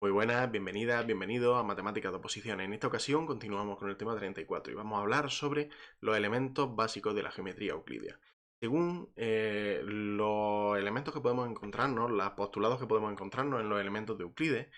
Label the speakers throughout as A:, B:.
A: Muy buenas, bienvenidas, bienvenidos a Matemáticas de Oposición. En esta ocasión continuamos con el tema 34 y vamos a hablar sobre los elementos básicos de la geometría euclídea. Según los elementos que podemos encontrarnos, los postulados que podemos encontrarnos en los elementos de Euclides,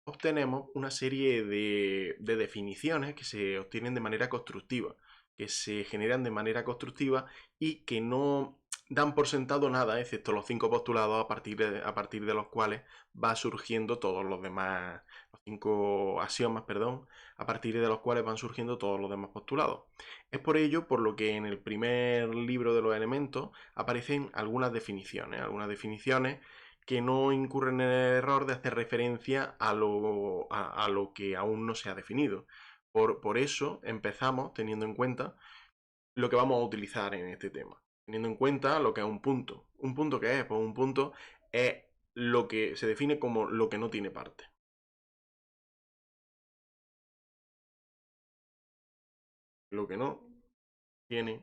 A: obtenemos una serie de definiciones que se obtienen de manera constructiva, que se generan de manera constructiva y que no dan por sentado nada, excepto los 5 postulados a partir de los cuales va surgiendo todos los demás, los 5 axiomas, perdón, a partir de los cuales van surgiendo todos los demás postulados. Es por ello por lo que en el primer libro de los elementos aparecen algunas definiciones que no incurren en el error de hacer referencia a lo que aún no se ha definido. Por eso empezamos teniendo en cuenta lo que vamos a utilizar en este tema. Teniendo en cuenta lo que es un punto. ¿Un punto qué es? Pues un punto es lo que se define como lo que no tiene parte. Lo que no tiene.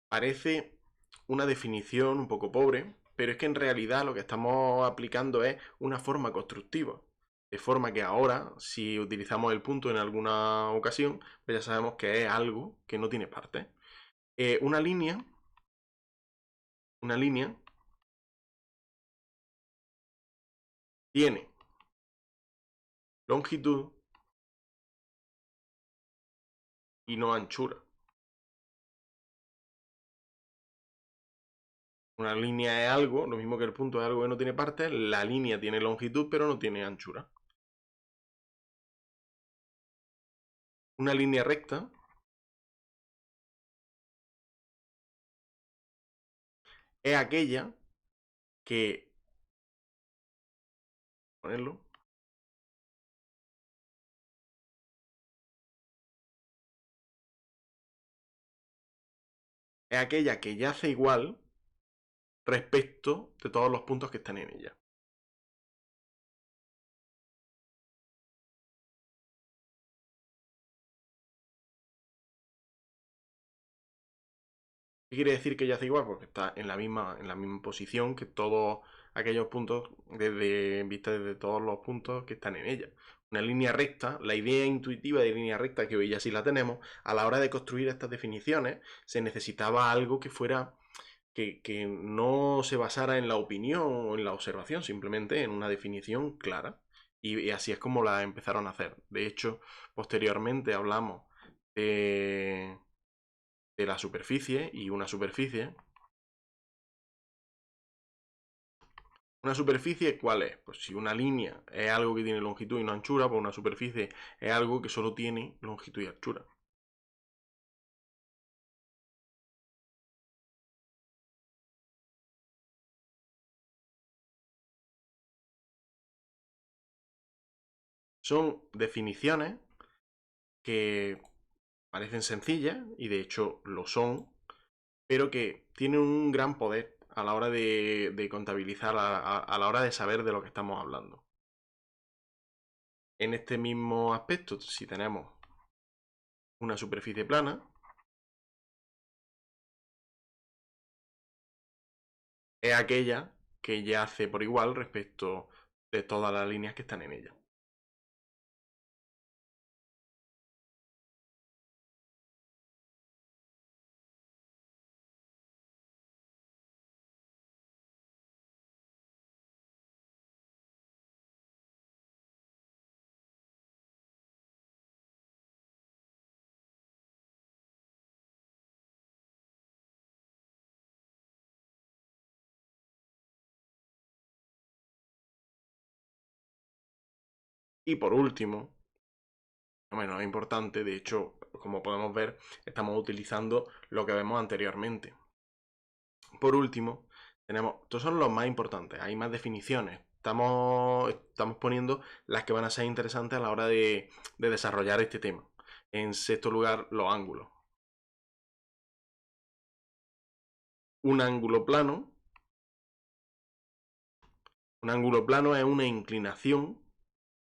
A: Parece una definición un poco pobre, pero es que en realidad lo que estamos aplicando es una forma constructiva. De forma que ahora, si utilizamos el punto en alguna ocasión, pues ya sabemos que es algo que no tiene parte. Una línea tiene longitud y no anchura. Una línea es algo, lo mismo que el punto es algo que no tiene parte, la línea tiene longitud pero no tiene anchura. Una línea recta es aquella que, ponerlo, es aquella que yace igual respecto de todos los puntos que están en ella. ¿Qué quiere decir que yace igual? Porque está en la misma posición que todos aquellos puntos vista desde todos los puntos que están en ella. Una línea recta, la idea intuitiva de línea recta, que hoy ya sí la tenemos, a la hora de construir estas definiciones se necesitaba algo que fuera que no se basara en la opinión o en la observación, simplemente en una definición clara. Y así es como la empezaron a hacer. De hecho, posteriormente hablamos de, de la superficie y una superficie. ¿Una superficie cuál es? Pues si una línea es algo que tiene longitud y no anchura, pues una superficie es algo que solo tiene longitud y anchura. Son definiciones que parecen sencillas, y de hecho lo son, pero que tienen un gran poder a la hora de contabilizar, a la hora de saber de lo que estamos hablando. En este mismo aspecto, si tenemos una superficie plana, es aquella que yace por igual respecto de todas las líneas que están en ella. Y por último, no menos importante, de hecho, como podemos ver, estamos utilizando lo que vemos anteriormente. Por último, tenemos, estos son los más importantes, hay más definiciones. Estamos poniendo las que van a ser interesantes a la hora de desarrollar este tema. En sexto lugar, los ángulos. Un ángulo plano. Un ángulo plano es una inclinación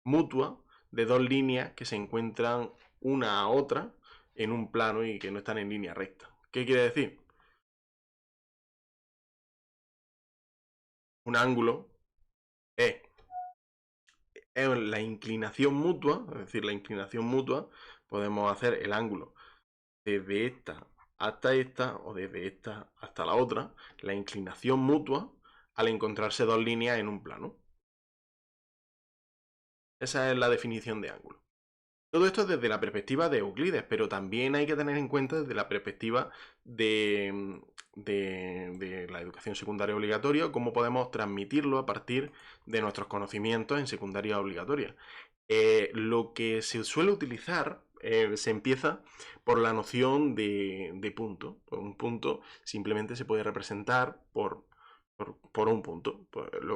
A: mutua de dos líneas que se encuentran una a otra en un plano y que no están en línea recta. ¿Qué quiere decir? Un ángulo es la inclinación mutua, es decir, la inclinación mutua, podemos hacer el ángulo desde esta hasta esta o desde esta hasta la otra, la inclinación mutua al encontrarse dos líneas en un plano. Esa es la definición de ángulo. Todo esto es desde la perspectiva de Euclides, pero también hay que tener en cuenta desde la perspectiva de la educación secundaria obligatoria, cómo podemos transmitirlo a partir de nuestros conocimientos en secundaria obligatoria. Lo que se suele utilizar, se empieza por la noción de punto. Un punto simplemente se puede representar por un punto.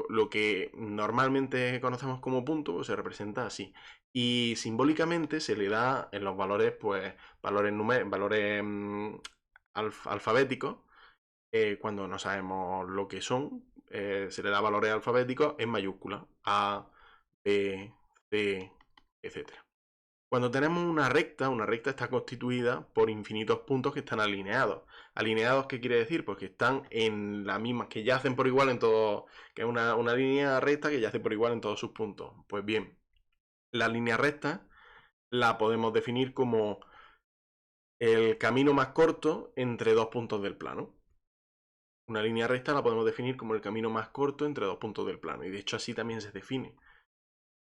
A: Lo que normalmente conocemos como punto pues, se representa así. Y simbólicamente se le da en los valores, pues, valores alfabéticos. Cuando no sabemos lo que son, se le da valores alfabéticos en mayúsculas. A, B, C, etc. Cuando tenemos una recta está constituida por infinitos puntos que están alineados. ¿Alineados qué quiere decir? Pues que están en la misma, que yacen por igual en todo, que es una línea recta que yace por igual en todos sus puntos. Pues bien, la línea recta la podemos definir como el camino más corto entre dos puntos del plano. Una línea recta la podemos definir como el camino más corto entre dos puntos del plano. Y de hecho así también se define.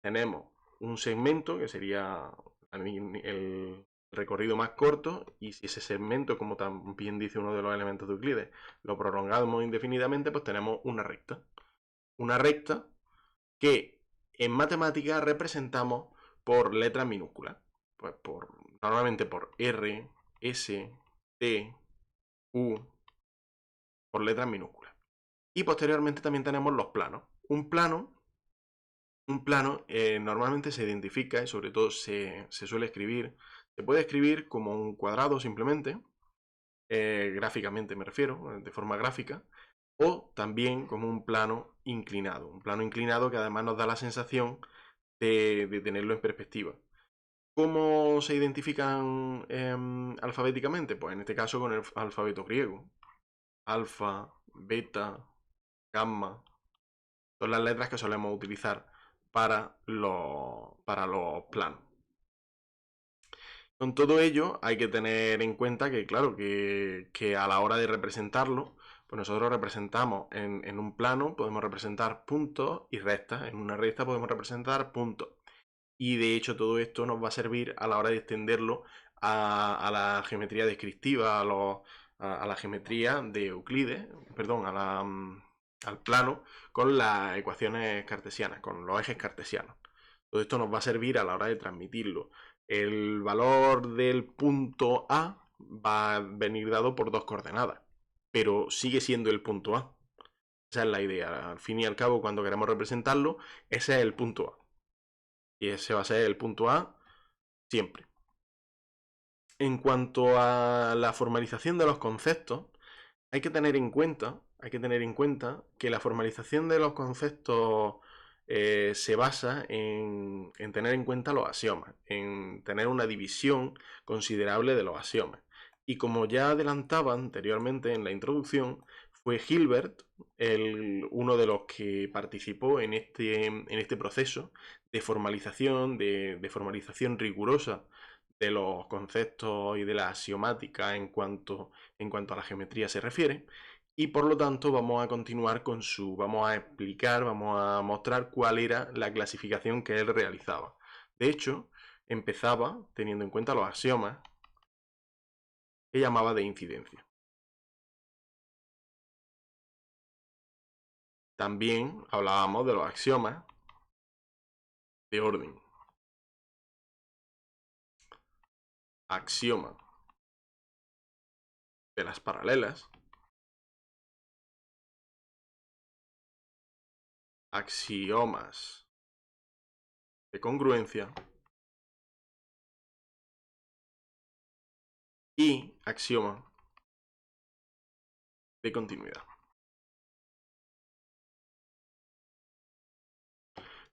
A: Tenemos un segmento que sería el recorrido más corto, y si ese segmento, como también dice uno de los elementos de Euclides, lo prolongamos indefinidamente, pues tenemos una recta. Una recta que en matemáticas representamos por letras minúsculas. Pues normalmente por R, S, T, U, por letras minúsculas. Y posteriormente también tenemos los planos. Un plano normalmente se identifica y sobre todo se suele escribir, se puede escribir como un cuadrado simplemente, gráficamente me refiero, de forma gráfica, o también como un plano inclinado que además nos da la sensación de tenerlo en perspectiva. ¿Cómo se identifican alfabéticamente? Pues en este caso con el alfabeto griego. Alfa, beta, gamma, son las letras que solemos utilizar para los planos. Con todo ello hay que tener en cuenta que, claro, que a la hora de representarlo, pues nosotros representamos en un plano, podemos representar puntos y rectas. En una recta podemos representar puntos. Y de hecho todo esto nos va a servir a la hora de extenderlo a la geometría descriptiva, a la geometría de Euclides, perdón, al plano con las ecuaciones cartesianas, con los ejes cartesianos. Todo esto nos va a servir a la hora de transmitirlo. El valor del punto A va a venir dado por dos coordenadas, pero sigue siendo el punto A. Esa es la idea. Al fin y al cabo, cuando queremos representarlo, ese es el punto A. Y ese va a ser el punto A siempre. En cuanto a la formalización de los conceptos, hay que tener en cuenta que la formalización de los conceptos se basa en tener en cuenta los axiomas, en tener una división considerable de los axiomas. Y como ya adelantaba anteriormente en la introducción, fue Hilbert uno de los que participó en este proceso de formalización, de formalización rigurosa de los conceptos y de la axiomática en cuanto a la geometría se refiere. Y por lo tanto vamos a continuar vamos a explicar, vamos a mostrar cuál era la clasificación que él realizaba. De hecho, empezaba teniendo en cuenta los axiomas que llamaba de incidencia. También hablábamos de los axiomas de orden. Axioma de las paralelas. Axiomas de congruencia. Y axioma de continuidad.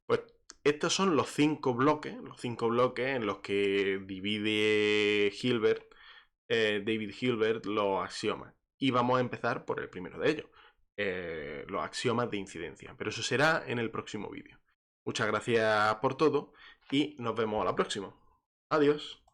A: Pues estos son los cinco bloques en los que divide David Hilbert los axiomas. Y vamos a empezar por el primero de ellos, los axiomas de incidencia. Pero eso será en el próximo vídeo. Muchas gracias por todo y nos vemos a la próxima. Adiós.